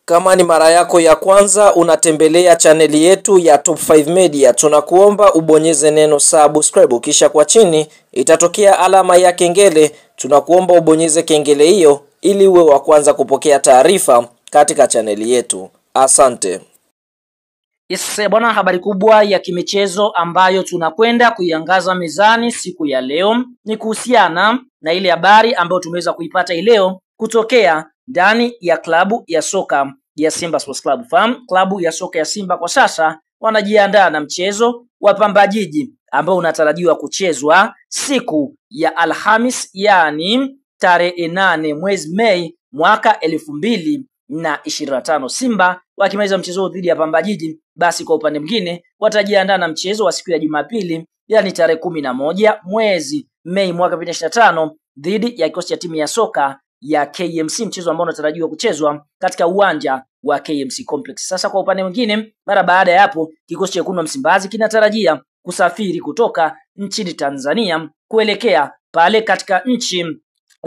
Kama ni mara yako ya kwanza unatembelea chaneli yetu ya Top 5 Media, tunakuomba ubonyeze neno subscribe, kisha kwa chini itatokea alama ya kengele. Tunakuomba ubonyeze kengele hiyo ili uwe wa kwanza kupokea taarifa katika chaneli yetu. Asante. Yes, bwana, habari kubwa ya kimichezo ambayo tunakwenda kuiangaza mezani siku ya leo ni kuhusiana na ile habari ambayo tumeweza kuipata leo kutokea ndani ya klabu ya soka ya Simba Sports Club. Klabu ya soka ya Simba kwa sasa wanajiandaa na mchezo wa Pamba Jiji ambao unatarajiwa kuchezwa siku ya Alhamis, yani tarehe 8 mwezi Mei mwaka 2025. Simba wakimaliza mchezo dhidi ya Pamba Jiji, basi kwa upande mwingine watajiandaa na mchezo wa siku ya Jumapili, yani tarehe 11 mwezi Mei mwaka 2025 dhidi ya kikosi cha timu ya soka ya KMC, mchezo ambao unatarajiwa kuchezwa katika uwanja wa KMC Complex. Sasa kwa upande mwingine, mara baada ya hapo, kikosi cha Wekundu wa Msimbazi kinatarajia kusafiri kutoka nchini Tanzania kuelekea pale katika nchi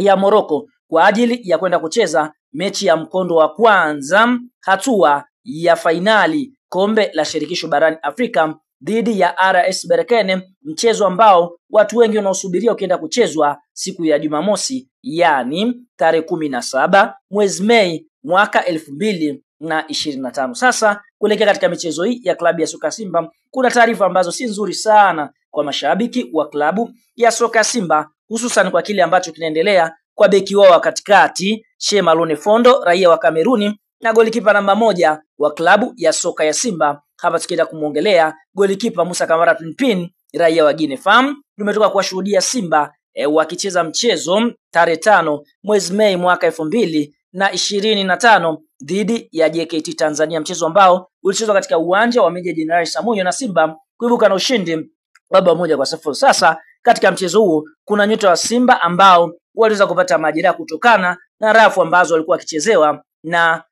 ya Morocco kwa ajili ya kwenda kucheza mechi ya mkondo wa kwanza hatua ya fainali kombe la shirikisho barani Afrika dhidi ya RS Berkane, mchezo ambao watu wengi wanaosubiria ukienda kuchezwa siku ya Jumamosi, yani tarehe 17 mwezi Mei mwaka 2025. Sasa kuelekea katika michezo hii ya klabu ya soka Simba, kuna taarifa ambazo si nzuri sana kwa mashabiki wa klabu ya soka Simba, hususan kwa kile ambacho kinaendelea kwa beki wao wa katikati Shemalone Fondo, raia wa Kameruni, na golikipa namba 1 wa klabu ya soka ya Simba. Hapa tukienda kumuongelea golikipa Musa Kamara Pinpin, raia wa Guinea. Tumetoka kuwashuhudia Simba wakicheza mchezo tarehe 5 mwezi Mei mwaka 2025 dhidi ya JKT Tanzania, mchezo ambao ulichezwa katika uwanja wa Meja Jenerali Samuyo na Simba kuibuka na ushindi wa 1-0. Sasa katika mchezo huo kuna nyota wa Simba ambao waliweza kupata majeraha kutokana na rafu ambazo walikuwa wakichezewa na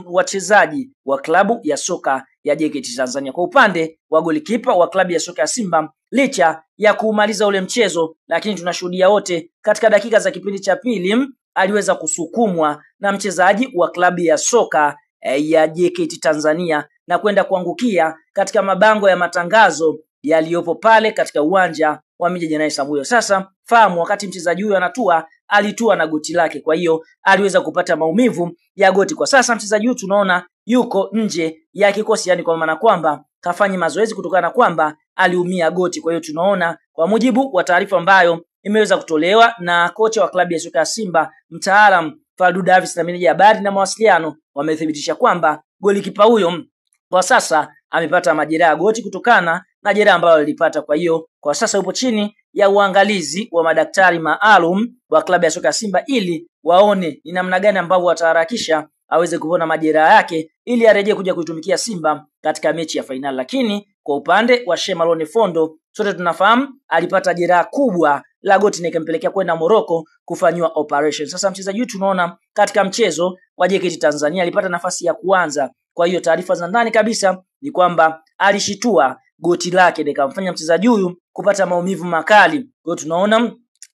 wachezaji wa klabu ya soka ya JKT Tanzania. Kwa upande wa golikipa wa klabu ya soka ya Simba, licha ya kumaliza ule mchezo, lakini tunashuhudia wote katika dakika za kipindi cha pili aliweza kusukumwa na mchezaji wa klabu ya soka ya JKT Tanzania na kwenda kuangukia katika mabango ya matangazo yaliyopo pale katika uwanja wa Meja Jenerali Samuyo. Sasa fahamu, wakati mchezaji huyo anatua, alitua na goti lake, kwa hiyo aliweza kupata maumivu ya goti. Kwa sasa mchezaji huyu tunaona yuko nje ya kikosi, yani kwa maana kwamba kafanyi mazoezi kutokana na kwamba aliumia goti. Kwa hiyo tunaona kwa mujibu wa taarifa ambayo imeweza kutolewa na kocha wa klabu ya soka ya Simba, mtaalam Faldu Davis, na meneja habari na mawasiliano wamethibitisha kwamba golikipa huyo kwa sasa amepata majeraha ya goti kutokana na jeraha ambalo alipata. Kwa hiyo kwa sasa yupo chini ya uangalizi wa madaktari maalum wa klabu ya soka ya Simba ili waone ni namna gani ambavyo wataharakisha aweze kupona majeraha yake ili arejee kuja kuitumikia Simba katika mechi ya fainali. Lakini kwa upande wa Shemalone Fondo, sote tunafahamu alipata jeraha kubwa la goti na ikampelekea kwenda Morocco kufanywa operation. Sasa mchezaji huyu tunaona katika mchezo wa JKT Tanzania alipata nafasi ya kuanza. Kwa hiyo taarifa za ndani kabisa ni kwamba alishitua goti lake likamfanya mchezaji huyu kupata maumivu makali. Kwa hiyo tunaona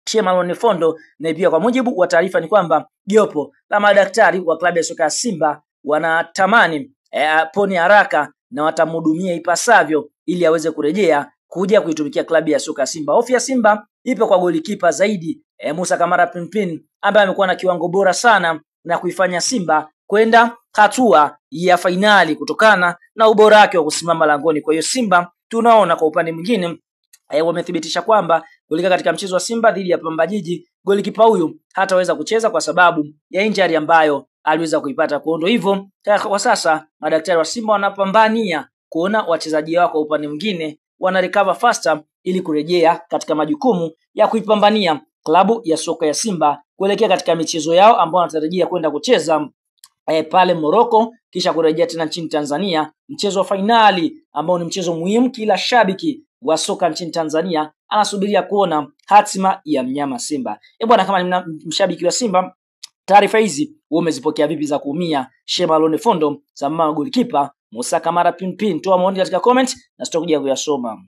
Shemalone Fondo, na pia kwa mujibu wa taarifa ni kwamba jopo la madaktari wa klabu ya soka ya Simba wanatamani apone haraka na watamhudumia ipasavyo ili aweze kurejea kuja kuitumikia klabu ya soka ya Simba. Hofu ya Simba ipo kwa golikipa zaidi Musa Kamara Pinpin, ambaye amekuwa na kiwango bora sana na kuifanya Simba kwenda hatua ya fainali kutokana na ubora wake wa kusimama langoni. Kwa hiyo Simba tunaona kwa upande mwingine wamethibitisha kwamba golikipa katika mchezo wa Simba dhidi ya Pamba Jiji, golikipa huyu hataweza kucheza kwa sababu ya injury ambayo aliweza kuipata. Kwa hiyo hivyo kwa sasa madaktari wa Simba wanapambania kuona wachezaji wao kwa upande mwingine wana recover faster ili kurejea katika majukumu ya kuipambania klabu ya soka ya Simba kuelekea katika michezo yao ambao wanatarajia kwenda kucheza pale Morocco, kisha kurejea tena nchini Tanzania, mchezo wa fainali ambao ni mchezo muhimu. Kila shabiki wa soka nchini Tanzania anasubiria kuona hatima ya mnyama Simba. Bwana, kama ni mshabiki wa Simba, taarifa hizi wewe umezipokea vipi za kuumia Shemalone Fondo, sama golikipa Musa Kamara Pinpin? Toa maoni katika comment na sitakuja kuyasoma.